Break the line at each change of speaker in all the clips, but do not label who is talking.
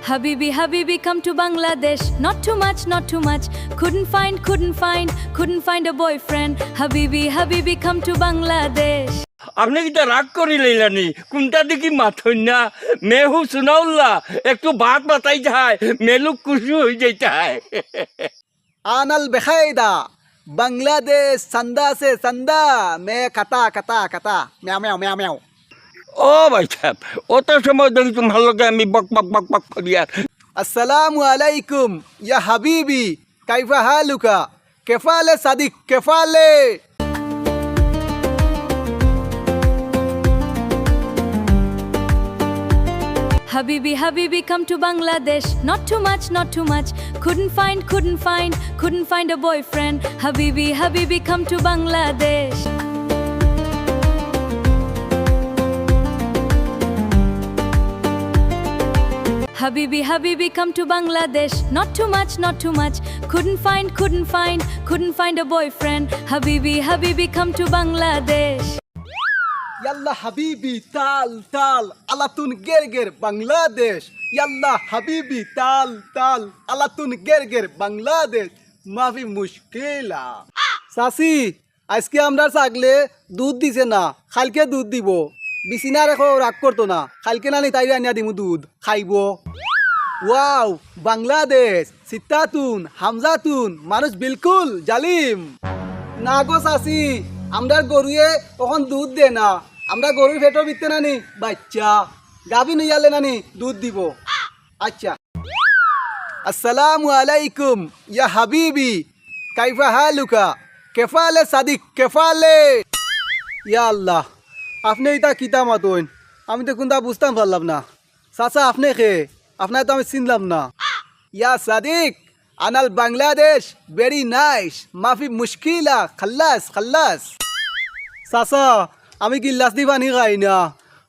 Habibi, Habibi, come to Bangladesh. Not too much, not too much. Couldn't find a boyfriend. Habibi, Habibi, come to Bangladesh.
আপনি কি রাগ করি লইলানি কোনটা দেখি মাথই না মেহু সুনাউল্লাহ একটু বাত বাতাই যায় মেলুক খুশি হয়ে যাইতে হয়
आनल बेखायदा बांग्लादेश संदा से संदा मैं कता कता कता म्याव म्याव म्याव म्याव
ও ভাই সাহেব অত সময় ধরে তোমার লগে আমি বক বক বক বক করি আর
अस्सलामु अलैकुम या हबीबी कैफा हालुका केफाले सदिक केफाले
Habibi, Habibi, come to Bangladesh. Not too much, not too much. Couldn't find a boyfriend. Habibi, Habibi, come to Bangladesh. Habibi, Habibi, come to Bangladesh. Not too much, not too much. Couldn't find a boyfriend. Habibi, Habibi, come to Bangladesh.
Yalla Habibi ताल ताल अलातुन गेर गेर Bangladesh Yalla Habibi ताल ताल अलातुन गेर गेर बांग्लादेश माफी मुश्किला सासी আজকে আমরা ছাগলে দুধ দিছে না কালকে দুধ দিব বিছিনা রেখো রাগ করতো না কালকে না নি তাই আনিয়া দিমু দুধ খাইবো ওয়াও বাংলাদেশ সিত্তাতুন হামজাতুন মানুষ বিলকুল জালিম না গো সাসি আমরা গরুয়ে তখন দুধ দে না আমরা গরুর পেটও বিতে না নি বাচ্চা গাবি নিয়ালে না নি দুধ দিব আচ্ছা আসসালামু আলাইকুম ইয়া হাবিবি কাইফা হালুকা কেফালে সাদিক কেফালে ইয়া আল্লাহ আপনি এটা কিতা মাতইন আমি তো কোনটা বুঝতাম পারলাম না চাচা আপনি খে আপনার তো আমি চিনলাম না ইয়া সাদিক আনাল বাংলাদেশ ভেরি নাইস মাফি মুশকিলা খাল্লাস খাল্লাস চাচা আমি গিল্লাস দি পানি খাই না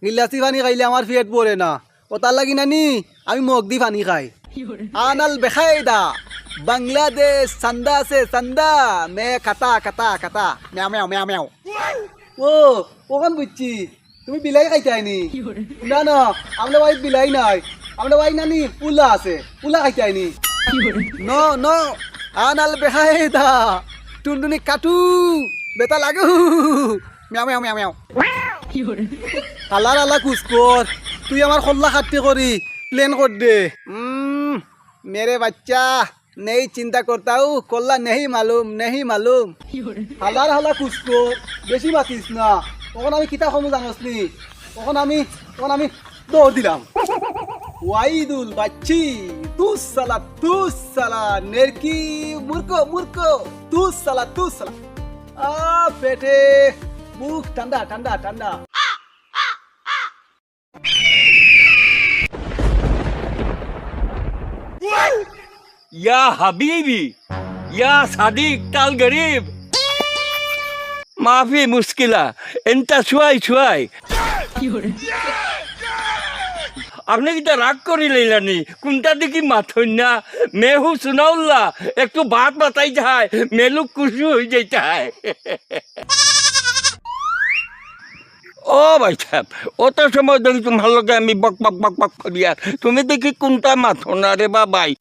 গিল্লাস দি পানি খাইলে আমার পেট পড়ে না ও তার লাগি নানি আমি মগ দি পানি খাই আনাল বেখায়দা বাংলাদেশ সান্দা সে সান্দা মে কাতা কাতা কাতা ম্যাও ম্যাও ম্যাও ম্যাও ও ওখান বুঝছি তুমি বিলাই খাইতাইনি না না আমরা বাড়িতে বিলাই নাই আমরা বাড়ি নানি পুলা আছে পুলা খাইতাইনি নো নো আনাল বেখায়দা টুনটুনি কাটু বেটা লাগু म्याव म्याव म्याव म्याव আল্লাহ আল্লাহ কুছ কর তুই আমার খল্লা খাটতে করি প্লেন কর দে मेरे बच्चा नहीं चिंता करता हूँ कल्ला नहीं मालूम আল্লাহ আল্লাহ কুছ কর বেশি মাতিস না তখন আমি কিতা কমু জানসনি তখন আমি দৌড় দিলাম ওয়াইদুল বাচ্চি তুস সালা নেরকি মুরকো তুস সালা পেটে মুখ ঠান্ডা ঠান্ডা ঠান্ডা
ইয়া হাবিবি ইয়া সাদিক তাল গরিব মাফি মুশকিলা এনতা শুয়াই আপনি কি রাগ করি লইলানি কোনটা দেখি মাথই না মেহু সুনাউল্লাহ একটু বাত বাতাই যায় মেলুক খুশি হয়ে যাইতে হয় ও ভাই সাহেব অত সময় ধরে তোমার লগে আমি বক বক বক বক করি আর তুমি দেখি কোনটা মাথো না রে বাবাই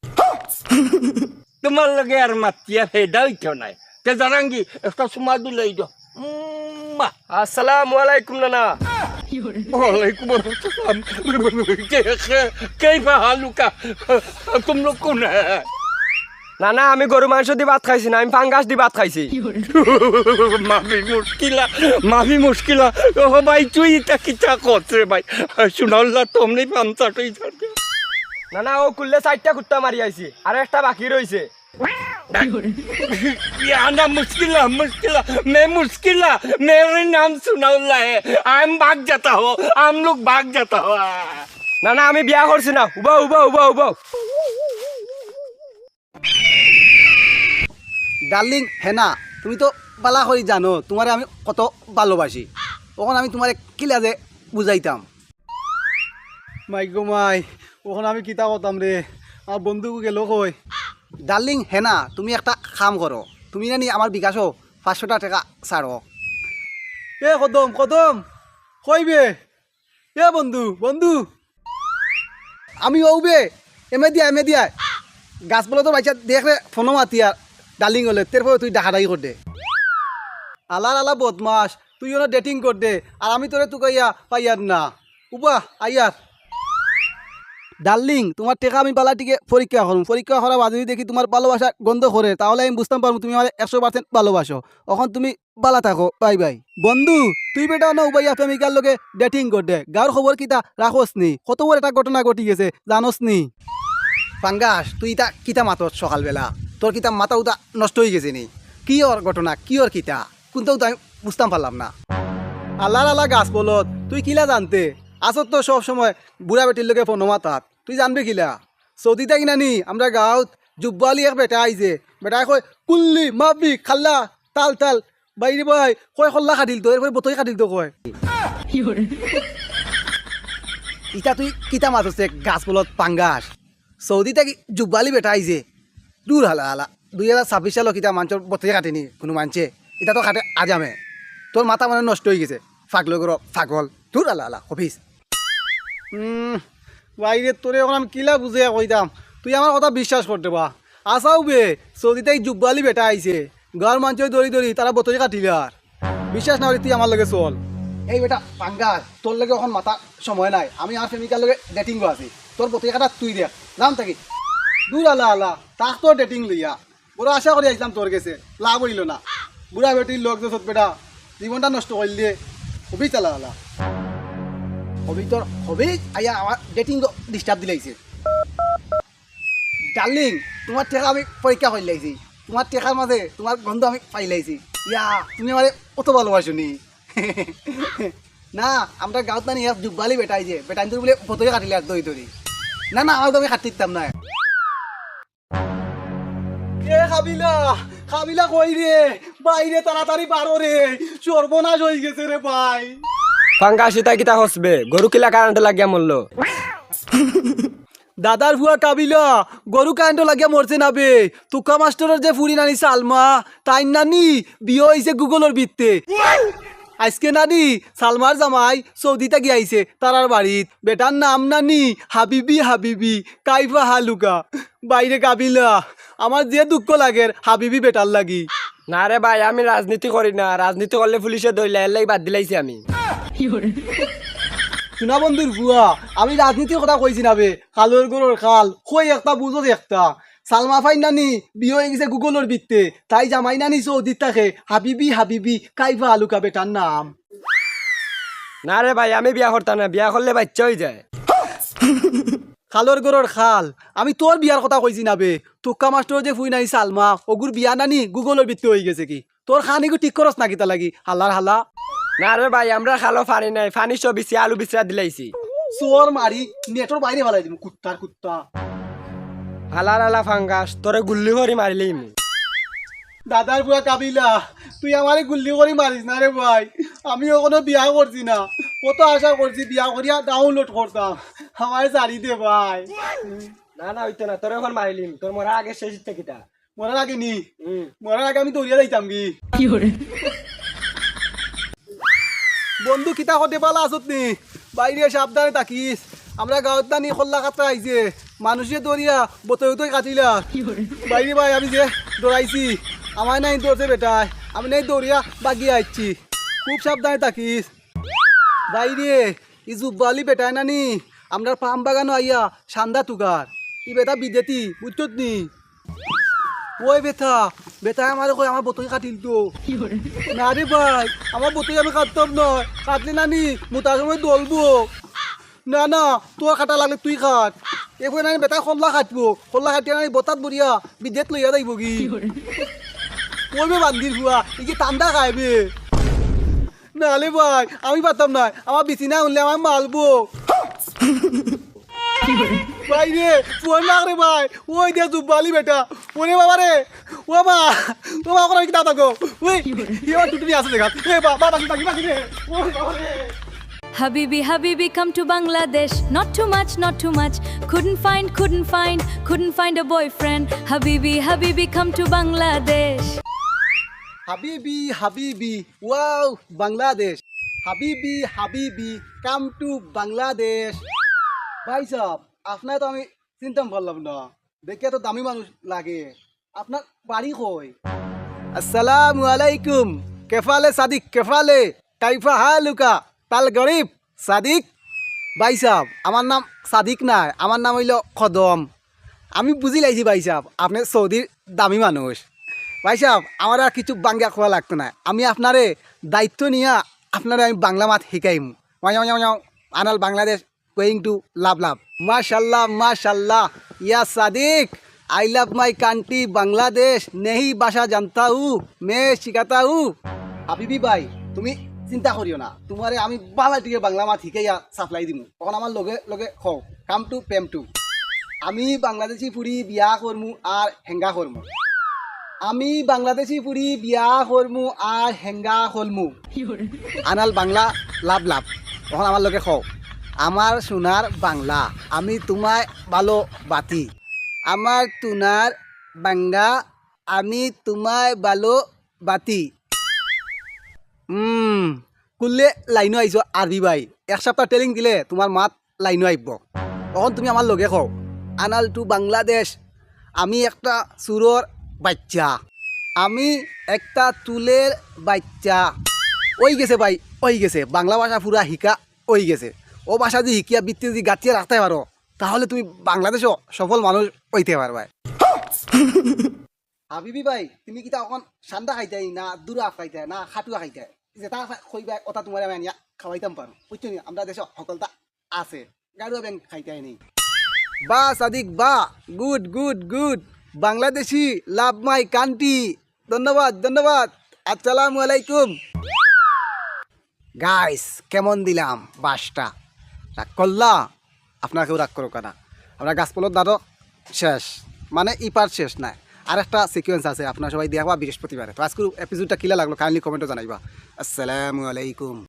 তোমার লগে আর মাতিয়া ফেদা হইতো নাই তে জানাঙ্গি একটা সময় দিলেই দো
আসসালামু আলাইকুম নানা
ওয়ালাইকুম আসসালাম কেইফা হালুকা তুম লোক কোন
নানা আমি গরু মাংস দিয়ে ভাত খাইছি না আমি ফাঙ্গাস দিয়ে ভাত খাইছি
মাফি মুশকিলা ও ভাই তুই এটা কিতা করছ রে ভাই শুনাল্লা তোমনি পান্তাটই থাকে
নানা ও কুললে 4টা কুত্তা মারি আইছি আর একটা বাকি রইছে
आना मुश्किला मैं मुश्किला मेरे नाम सुनाउल्ला है भाग जाता हो हम लोग भाग जाता हो
নানা আমি বিয়া করছি না উবা
ডার্লিং হেনা তুমি তো বালা করে জানো তোমারে আমি কত ভালোবাসি তখন আমি তোমারে কিলা যে বুঝাইতাম মাই গো মাই ওখানে আমি কিতা করতাম রে আমার বন্ধু গেল কই ডার্লিং হেনা তুমি একটা কাম করো তুমি জানি আমার বিকাশও 500 টাকা ছাড়ো এ কদম কইবে এ বন্ধু আমি ওবে এমে দিয়া গাছ বলে তো বাইচা দেখলে ফোনও মাতিয়া ডার্লিং হলে তারপরে তুই ডাকাডাকি কর দে আলা বদমাস তুই ওরা ডেটিং কর দে আর আমি তোরে তুই কইয়া পাইয়ার না উবা আইয়ার ডার্লিং তোমার টেকা আমি বালাটিকে পরীক্ষা করুন পরীক্ষা করা বাদ যদি দেখি তোমার ভালোবাসা গন্ধ করে তাহলে আমি বুঝতাম পারবো তুমি আমার 100% ভালোবাসো এখন তুমি বালা থাকো বাই বাই বন্ধু তুই বেটা না উবাইয়া প্রেমিকার লগে ডেটিং কর দে গাঁর খবর কিতা রাখোস নি কত বড় একটা ঘটনা ঘটি গেছে জানোস নি পাঙ্গাস তুই ইতা কিতা মাতত সকালবেলা তোর কিতা মাথা উতা নষ্ট হয়ে গেছে নি কি ওর ঘটনা কি ওর কিতা কোনটাও তো আমি বুঝতাম পারলাম না আল্লাহ গাছ বলত তুই কিলা জানতে আসত তো সব সময় বুড়া বেটির লোকে ফোন মাতাত তুই জানবি কিলা সৌদিতে কিনা নি আমরা গাঁৱত জুব্বালি এক বেটা আইছে বেটাই কয় কুল্লি মাবি খাল্লা তাল তাল বাইরে ভাই কয় খল্লা খাটিল তো এরপরে বতই খাটিল তো কয় ইটা তুই কিতা মাত হচ্ছে গাছ বলত পাঙ্গাস সৌদিতে কি জুব্বালি বেটা আইছে দূর হালা 2026 সাল কিতা মানুষের বতই কাটেনি কোনো মানছে এটা তো খাটে আজামে তোর মাথা মানে নষ্ট হয়ে গেছে ফাগল গর ফাগল দূর হালা অফিস বাইরে তোরে এখন আমি কিলা বুঝে কইতাম তুই আমার কথা বিশ্বাস করতে বা আসাও বে সৌদিতে জুব্বালি বেটা আইছে ঘর মানুষ দড়ি তারা বতই কাটিল আর বিশ্বাস না হলে তুই আমার লগে চল এই বেটা পাঙ্গাস তোর লগে এখন মাথা সময় নাই আমি আর প্রেমিকার লগে ডেটিং আছি তোর বতই কাটা তুই দেখ নাম থাকি দূর আলা তাক তোর ডেটিং লইয়া বড় আশা করে আসলাম তোর কাছে লাভ হইল না বুড়া বেটির লোক যত বেটা জীবনটা নষ্ট করলে হবি চালা আলা হবি তোর হবি আইয়া আমার ডেটিং ডিস্টার্ব দিলাইছে ডার্লিং তোমার টেকা আমি পরীক্ষা করে লাইছি তোমার টেকার মাঝে তোমার গন্ধ আমি পাই লাইছি ইয়া তুমি আমার অত ভালোবাসো নি না আমরা গাঁৱত না ইয়াত জুব্বালি বেটাই যে বেটাই তোর বলে বতই কাটিলে আর দই ধরি না আমার তো আমি কাটি দিতাম না এ খাবিলা কই রে বাইরে তাড়াতাড়ি পারো রে সর্বনাশ হয়ে গেছে রে ভাই
ফাঙ্গাস ইতা কিতা হসবে গরু কিলা কারেন্ট লাগিয়া মরলো
দাদার ভুয়া কাবিলা গরু কারেন্ট লাগিয়া মরছে না বে তুকা মাস্টারের যে ফুরি নানি সালমা তাই নানি বিয়ে হয়েছে গুগলের ভিত্তে আজকে নানি সালমার জামাই সৌদিতে গিয়াইছে তারার বাড়িত বেটার নাম নানি হাবিবি কাইফা হালুকা বাইরে কাবিলা আমার যে দুঃখ লাগে হাবিবি বেটার লাগি
না রে ভাই আমি রাজনীতি করি না রাজনীতি করলে পুলিশে দইলা এর লাগি বাদ দিলাইছি আমি
শুনা বন্ধুর ভুয়া আমি রাজনীতির কথা কইছি না বে খালের গরুর খাল কই একটা বুঝো একটা সালমা ফাই নানি বিয়ে হয়ে গেছে গুগলের ভিত্তে তাই জামাই নানি সৌদিত থাকে হাবিবি কাইফা আলুকা বেটার নাম
না রে ভাই আমি বিয়া করতাম না বিয়া করলে বাচ্চা হয়ে যায়
খালর গরুর খাল আমি তোর বিয়ার কথা কইছি না বে তুক্কা মাস্টার যে ফুই নাই সালমা ওগুর বিয়া নানি গুগলের ভিত্তে হয়ে গেছে কি তোর খানিগু ঠিক করস নাকি তা লাগি হাল্লার হাল্লা
না রে ভাই আমরা খালো ফানি নাই ফানি সব বিছি আলু বিছরা দিলাইছি
চোর মারি নেটর বাইরে ফেলাই দিব কুত্তা
হালার আলা ফাঙ্গাস তোরে গুল্লি করে মারিলেই মু
দাদার বুয়া কাবিলা তুই আমারে গুল্লি করে মারিস না রে ভাই আমি ওখানে বিয়া করছি না কত আশা করছি বিয়া করিয়া ডাউনলোড করতাম আমার জানি দে ভাই
না হইতো না তোরে এখন মারিলিম তোর মরা আগে শেষ কিতা
মরার আগে নি মরার আগে আমি দৌড়িয়া যাইতাম কি বন্ধু কিতা করতে পালা আসত নি বাইরে সাবধানে থাকিস আমরা গাঁৱত নানি খোল্লা কাটা আইছে মানুষে দৌড়িয়া বতই কাটিলা বাইরে ভাই আমি যে দৌড়াইছি আমার নাই দৌড়ছে বেটায় আমি নাই দৌড়িয়া বাগিয়ে আইছি খুব সাবধানে থাকিস বাইরে ই জুব্বালি বেটায় নানি আমরা পাম বাগানো আইয়া সান্দা তুগার ই বেটা বিদেতি বুঝছত নি ওই বেটা আমার কই আমার বতই কাটিল তো না রে ভাই আমার বতই আমি কাটতাম নয় কাটলে নানি মোটার সময় দলবো না তোর কাটা লাগলে তুই কাট এবার নানি বেটা খোল্লা কাটবো খোল্লা কাটিয়ে নানি বতাত বরিয়া বিদেত লইয়া যাইব কি ওইবে বান্দির হুয়া ই কি ঠান্ডা খাইবে নালে ভাই আমি পারতাম না আমার বিছিনা উনলে আমার মালবো ভাই রে ফোন লাগ রে ভাই ওই দিয়া জুব্বালি বেটা ওরে বাবা রে ও মা করে কি দাদা গো ওই ইও টুটুনি আছে দেখা এ বাবা বাকি রে ও বাবা রে
Habibi, come to Bangladesh. Not too much. Couldn't find a boyfriend. Habibi, come to Bangladesh.
হাবিবি ওয়াও বাংলাদেশ হাবিবি কাম টু বাংলাদেশ ভাই সাহেব আপনার তো আমি চিন্তা করলাম না, দেখে তো দামি মানুষ লাগে। আপনার বাড়ি কই? আসসালামু আলাইকুম, কেফালে সাদিক, কেফালে কাইফা হালুকা তাল গরিব সাদিক। ভাই সাহেব, আমার নাম সাদিক নাই, আমার নাম হইল কদম। আমি বুঝি লাইছি ভাই সাহেব, আপনি সৌদির দামি মানুষ। ভাই সাহেব, আমার আর কিছু বাঙ্গা খোয়া লাগতো না, আমি আপনারে দায়িত্ব নিয়ে আপনারে আমি বাংলা মাত শিকাইম। আনাল Bangladesh going to love love. মাশাল্লাহ মাশাল্লাহ, ইয়া সাদিক, I love my country Bangladesh, नहीं भाषा जानता हूँ, मैं सिखाता हूँ। হাবিবি ভাই, তুমি চিন্তা করিও না, তোমারে আমি বালাটিকে বাংলা মাত শিখাইয়া সাপ্লাই দিমু। তখন আমার লগে লগে খও, কাম টু পেম টু। আমি বাংলাদেশি পুরি বিয়া করমু আর হেঙ্গা করমু। আমি বাংলাদেশি পুরি বিয়া করমু আর হেঙ্গা করমু। আনাল বাংলা লাভ লাভ। তখন আমার লগে খও, আমার সোনার বাংলা, আমি তোমায় ভালো বাতি। আমার তুনার বাঙ্গা, আমি তোমায় ভালো বাতি। কুললে লাইনও আইছ আরবি ভাই, এক সপ্তাহ ট্রেনিং দিলে তোমার মাত লাইনও আইব। তখন তুমি আমার লগে কও, আনাল টু বাংলাদেশ, আমি একটা সুরর বাচ্চা, আমি একটা তুলের বাচ্চা। ওই গেছে ভাই, ওই গেছে, বাংলা ভাষা পুরা শিকা ওই গেছে। ও ভাষা যদি শিকিয়া বৃত্তি যদি গাঁথিয়ে রাখতে পারো, তাহলে তুমি বাংলাদেশও সফল মানুষ হইতে পারবে। হাবিবি ভাই, তুমি কি তখন সান্ডা খাইতাই না দুরা খাইতাই না খাটুয়া খাইতাই? যেটা কইবা ওটা তোমার আমি আনিয়া খাওয়াইতাম পারো। বুঝছো নি, আমরা দেশে সকলটা আছে, গাড়ুয়া ব্যাংক খাইতাই নেই। বা সাদিক বা, good good good, Bangladeshi love my country. ধন্যবাদ ধন্যবাদ, আসসালামু আলাইকুম। গাইস, কেমন দিলাম বাসটা? রাগ করলা? আপনার কেউ রাগ করো কেনা, আমরা গাছপালার দাদক শেষ, মানে ইপার শেষ নাই, আর একটা সিকোয়েন্স আছে, আপনারা সবাই দেখবা বৃহস্পতিবারে। তো আজকের এপিসোডটা কিলা লাগলো কাইন্ডলি কমেন্টে জানাইবা। আসসালামু আলাইকুম।